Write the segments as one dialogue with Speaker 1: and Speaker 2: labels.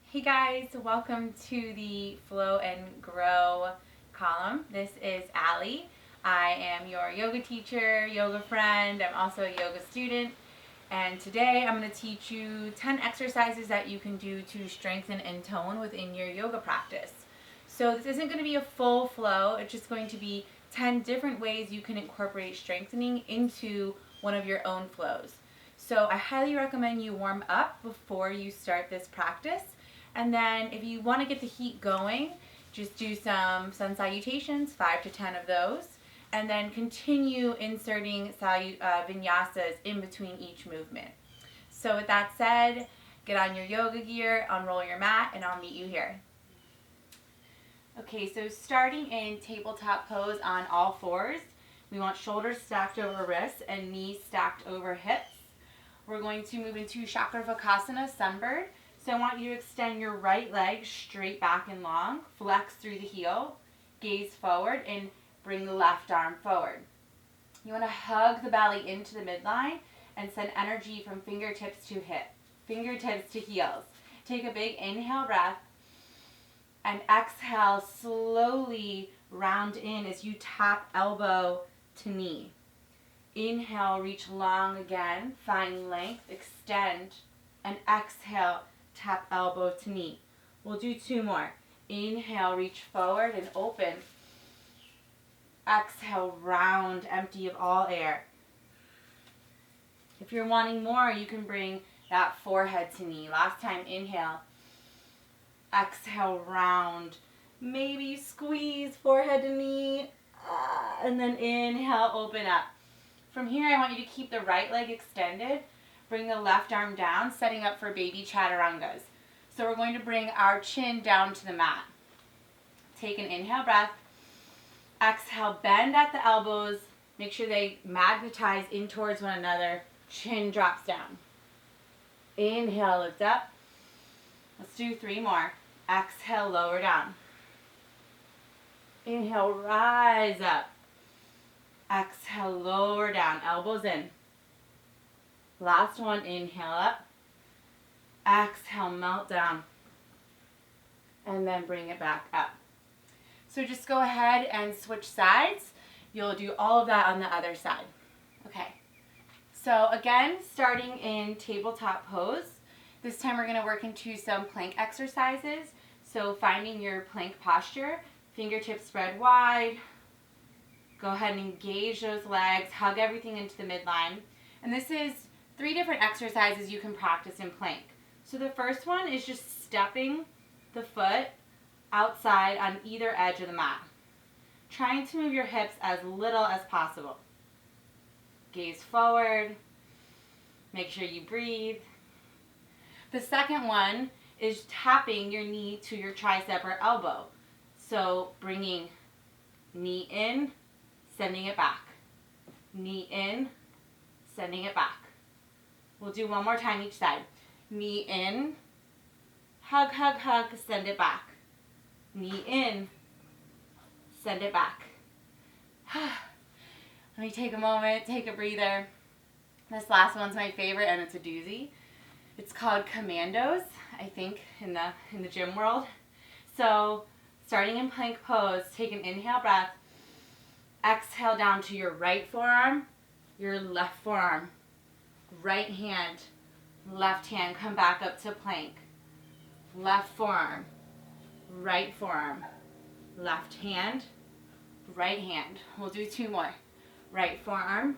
Speaker 1: Hey guys, welcome to the Flow and Grow column. This is Allie. I am your yoga teacher, yoga friend. I'm also a yoga student. And today I'm going to teach you 10 exercises that you can do to strengthen and tone within your yoga practice. So this isn't going to be a full flow. It's just going to be 10 different ways you can incorporate strengthening into one of your own flows. So I highly recommend you warm up before you start this practice. And then if you want to get the heat going, just do some sun salutations, 5 to 10 of those, and then continue inserting vinyasas in between each movement. So with that said, get on your yoga gear, unroll your mat, and I'll meet you here. Okay, so starting in tabletop pose on all fours, we want shoulders stacked over wrists and knees stacked over hips. We're going to move into Chaturanga, Sunbird. So I want you to extend your right leg straight back and long, flex through the heel, gaze forward, and bring the left arm forward. You want to hug the belly into the midline and send energy from fingertips to hip, fingertips to heels. Take a big inhale breath and exhale, slowly round in as you tap elbow to knee. Inhale, reach long again, find length, extend, and exhale, tap elbow to knee. We'll do 2 more. Inhale, reach forward and open. Exhale, round, empty of all air. If you're wanting more, you can bring that forehead to knee. Last time, inhale. Exhale, round. Maybe squeeze forehead to knee. And then inhale, open up. From here, I want you to keep the right leg extended. Bring the left arm down, setting up for baby chaturangas. So we're going to bring our chin down to the mat. Take an inhale breath. Exhale, bend at the elbows. Make sure they magnetize in towards one another. Chin drops down. Inhale, lift up. Let's do 3 more. Exhale, lower down. Inhale, rise up. Exhale, lower down, elbows in. Last one, inhale up. Exhale, melt down. And then bring it back up. So just go ahead and switch sides. You'll do all of that on the other side. Okay. So again, starting in tabletop pose. This time we're going to work into some plank exercises. So finding your plank posture, fingertips spread wide. Go ahead and engage those legs, hug everything into the midline. And this is 3 different exercises you can practice in plank. So the first one is just stepping the foot outside on either edge of the mat. Trying to move your hips as little as possible. Gaze forward. Make sure you breathe. The second one is tapping your knee to your tricep or elbow. So bringing knee in, sending it back. Knee in, sending it back. We'll do 1 more time each side. Knee in, hug, hug, hug, send it back. Knee in, send it back. Let me take a moment, take a breather. This last one's my favorite and it's a doozy. It's called commandos, I think, in the gym world. So starting in plank pose, take an inhale breath. Exhale down to your right forearm, your left forearm. Right hand, left hand, come back up to plank. Left forearm, right forearm, left hand, right hand. We'll do 2 more. Right forearm,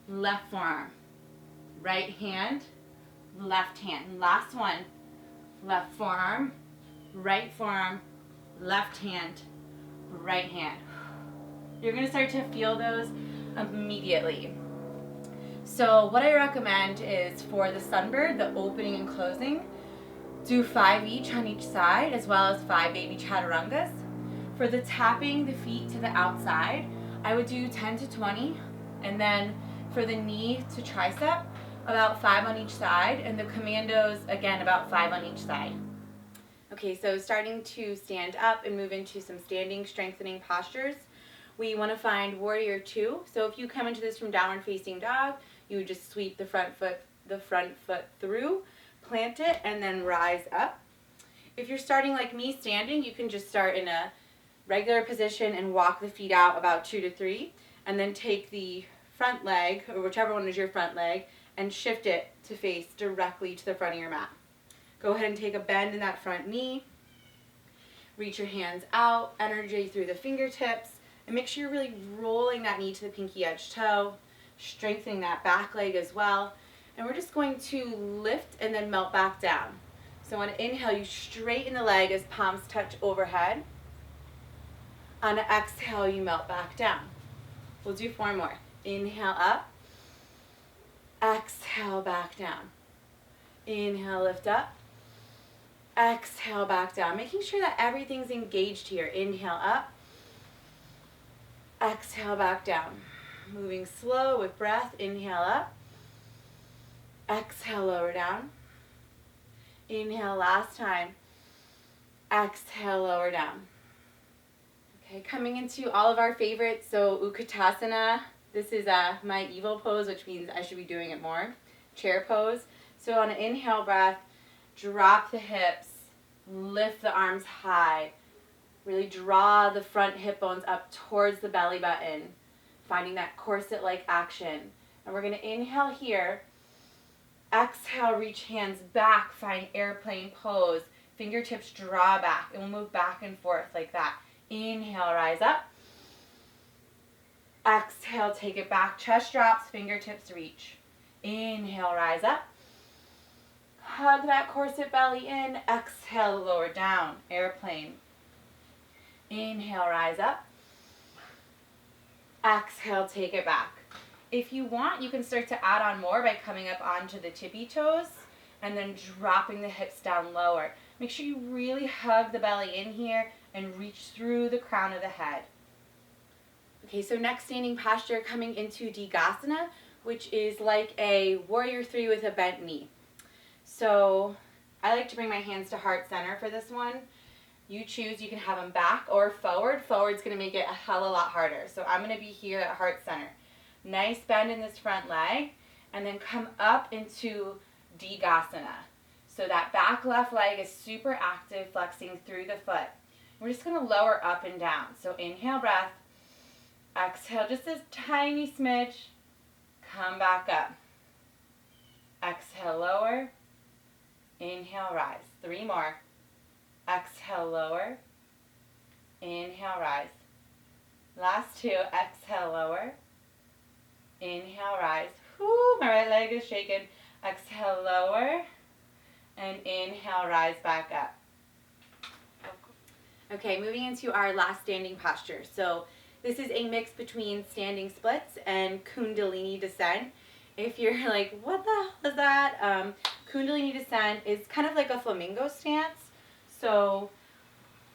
Speaker 1: left forearm, right hand, left hand. Last one. Left forearm, right forearm, left hand, right hand. You're going to start to feel those immediately. So what I recommend is for the Sunbird, the opening and closing, do 5 each on each side, as well as 5 baby chaturangas. For the tapping the feet to the outside, I would do 10 to 20. And then for the knee to tricep, about 5 on each side. And the commandos, again, about 5 on each side. Okay, so starting to stand up and move into some standing strengthening postures. We want to find warrior 2. So if you come into this from downward facing dog, you would just sweep the front foot through, plant it, and then rise up. If you're starting like me standing, you can just start in a regular position and walk the feet out about 2 to 3, and then take the front leg, or whichever one is your front leg, and shift it to face directly to the front of your mat. Go ahead and take a bend in that front knee. Reach your hands out, energy through the fingertips, and make sure you're really rolling that knee to the pinky edge toe, strengthening that back leg as well. And we're just going to lift and then melt back down. So on an inhale, you straighten the leg as palms touch overhead. On an exhale, you melt back down. We'll do 4 more. Inhale up. Exhale back down. Inhale, lift up. Exhale back down. Making sure that everything's engaged here. Inhale up. Exhale back down. Moving slow with breath. Inhale up. Exhale, lower down. Inhale, last time. Exhale, lower down. Okay, coming into all of our favorites, so Utkatasana. This is my evil pose, which means I should be doing it more. Chair pose. So on an inhale breath, drop the hips, lift the arms high. Really draw the front hip bones up towards the belly button, finding that corset-like action. And we're going to inhale here. Exhale, reach hands back, find airplane pose. Fingertips draw back, and we'll move back and forth like that. Inhale, rise up. Exhale, take it back. Chest drops, fingertips reach. Inhale, rise up. Hug that corset belly in. Exhale, lower down. Airplane. Inhale, rise up. Exhale, take it back. If you want, you can start to add on more by coming up onto the tippy toes and then dropping the hips down lower. Make sure you really hug the belly in here and reach through the crown of the head. Okay, so next standing posture, coming into Dhigasana, which is like a warrior 3 with a bent knee. So I like to bring my hands to heart center for this one. You choose, you can have them back or forward. Forward's going to make it a hell of a lot harder. So I'm going to be here at heart center. Nice bend in this front leg, and then come up into Dhigasana. So that back left leg is super active, flexing through the foot. We're just going to lower up and down. So inhale, breath. Exhale, just a tiny smidge. Come back up. Exhale, lower. Inhale, rise. 3 more. Exhale, lower. Inhale, rise. Last 2. Exhale, lower. Inhale, rise. Whoo, my right leg is shaking. Exhale, lower. And inhale, rise back up. Okay, moving into our last standing posture. So this is a mix between standing splits and Kundalini descent. If you're like, what the hell is that? Kundalini descent is kind of like a Flamingo stance. So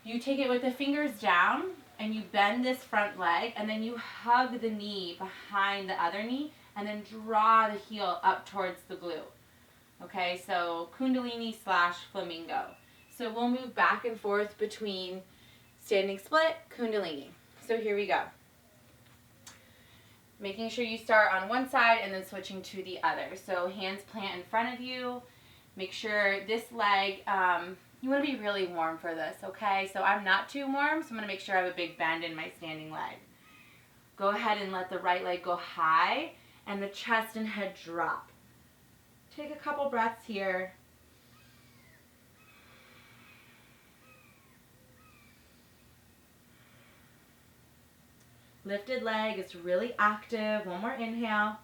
Speaker 1: you take it with the fingers down, and you bend this front leg, and then you hug the knee behind the other knee, and then draw the heel up towards the glute. Okay, so Kundalini / Flamingo. So we'll move back and forth between standing split, Kundalini. So here we go. Making sure you start on one side and then switching to the other. So hands plant in front of you. Make sure this leg, you want to be really warm for this, okay? So I'm not too warm, so I'm going to make sure I have a big bend in my standing leg. Go ahead and let the right leg go high and the chest and head drop. Take a couple breaths here. Lifted leg is really active. One more inhale.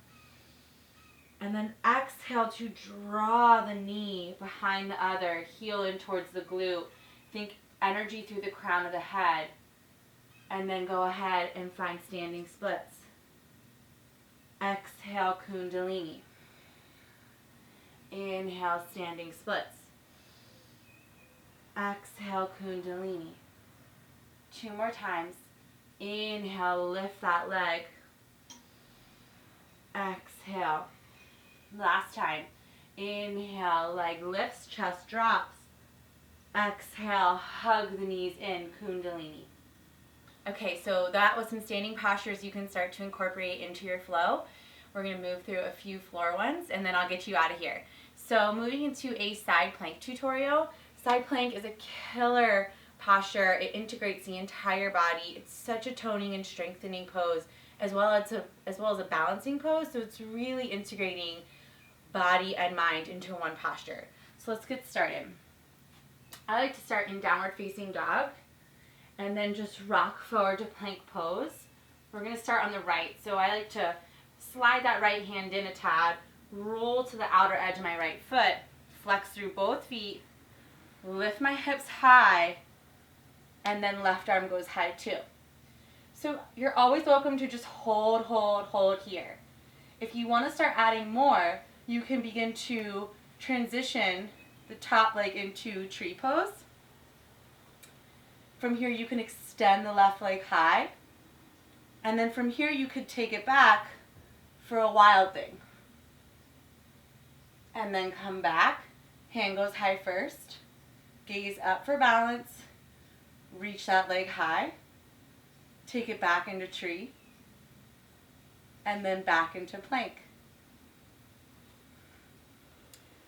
Speaker 1: And then exhale to draw the knee behind the other, heel in towards the glute. Think energy through the crown of the head. And then go ahead and find standing splits. Exhale, Kundalini. Inhale, standing splits. Exhale, Kundalini. 2 more times. Inhale, lift that leg. Exhale. Last time. Inhale, leg lifts, chest drops. Exhale, hug the knees in, Kundalini. Okay, so that was some standing postures you can start to incorporate into your flow. We're going to move through a few floor ones, and then I'll get you out of here. So moving into a side plank tutorial. Side plank is a killer posture. It integrates the entire body. It's such a toning and strengthening pose, as well as a balancing pose. So it's really integrating body and mind into one posture. So let's get started. I like to start in downward facing dog and then just rock forward to plank pose. We're going to start on the right. So I like to slide that right hand in a tad, roll to the outer edge of my right foot, flex through both feet, lift my hips high, and then left arm goes high too. So you're always welcome to just hold, hold, hold here. If you want to start adding more, you can begin to transition the top leg into tree pose. From here you can extend the left leg high, and then from here you could take it back for a wild thing. And then come back, hand goes high first, gaze up for balance, reach that leg high, take it back into tree, and then back into plank.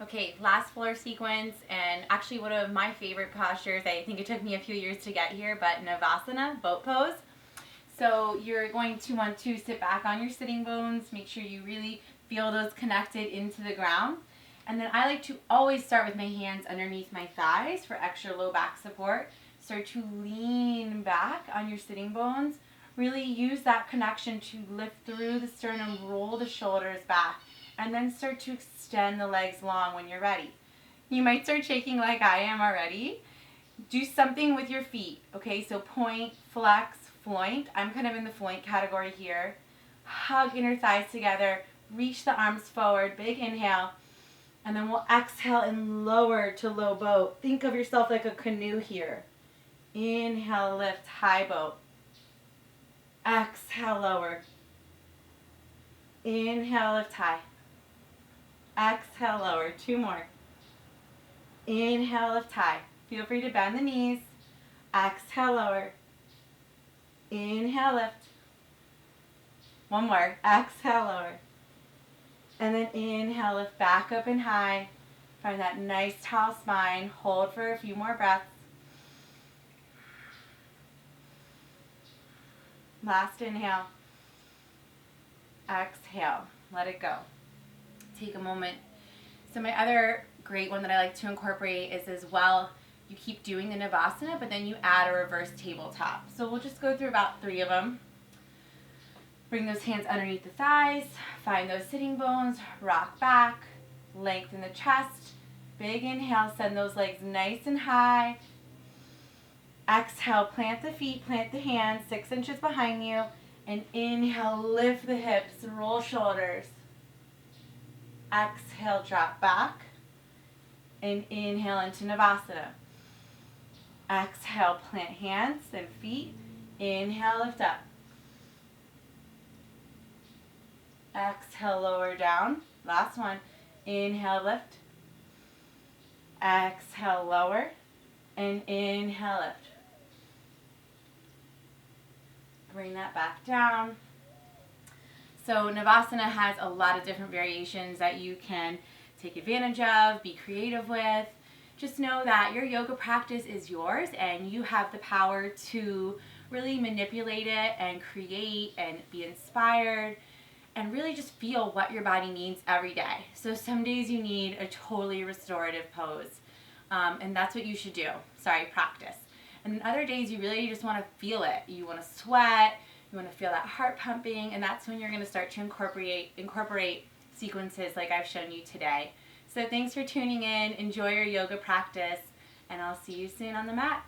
Speaker 1: Okay, last floor sequence, and actually one of my favorite postures. I think it took me a few years to get here, but Navasana, boat pose. So you're going to want to sit back on your sitting bones, make sure you really feel those connected into the ground. And then I like to always start with my hands underneath my thighs for extra low back support. Start to lean back on your sitting bones. Really use that connection to lift through the sternum, roll the shoulders back, and then start to extend the legs long when you're ready. You might start shaking like I am already. Do something with your feet, okay? So point, flex, floint. I'm kind of in the floint category here. Hug inner thighs together, reach the arms forward, big inhale, and then we'll exhale and lower to low boat. Think of yourself like a canoe here. Inhale, lift, high boat. Exhale, lower. Inhale, lift, high. Exhale, lower. Two more. Inhale, lift, high. Feel free to bend the knees. Exhale, lower. Inhale, lift. One more. Exhale, lower. And then inhale, lift back up and high. Find that nice tall spine. Hold for a few more breaths. Last inhale. Exhale. Let it go. Take a moment. So my other great one that I like to incorporate is as well, you keep doing the Navasana, but then you add a reverse tabletop. So we'll just go through about 3 of them. Bring those hands underneath the thighs, find those sitting bones, rock back, lengthen the chest, big inhale, send those legs nice and high. Exhale, plant the feet, plant the hands 6 inches behind you, and inhale, lift the hips, roll shoulders. Exhale, drop back, and inhale into Navasana. Exhale, plant hands and feet, inhale, lift up. Exhale, lower down. Last one. Inhale, lift. Exhale, lower. And inhale, lift. Bring that back down. So Navasana has a lot of different variations that you can take advantage of, be creative with. Just know that your yoga practice is yours and you have the power to really manipulate it and create and be inspired and really just feel what your body needs every day. So some days you need a totally restorative pose, and that's what you should do. Practice. And then other days you really just want to feel it. You want to sweat, you want to feel that heart pumping, and that's when you're going to start to incorporate sequences like I've shown you today. So thanks for tuning in. Enjoy your yoga practice, and I'll see you soon on the mat.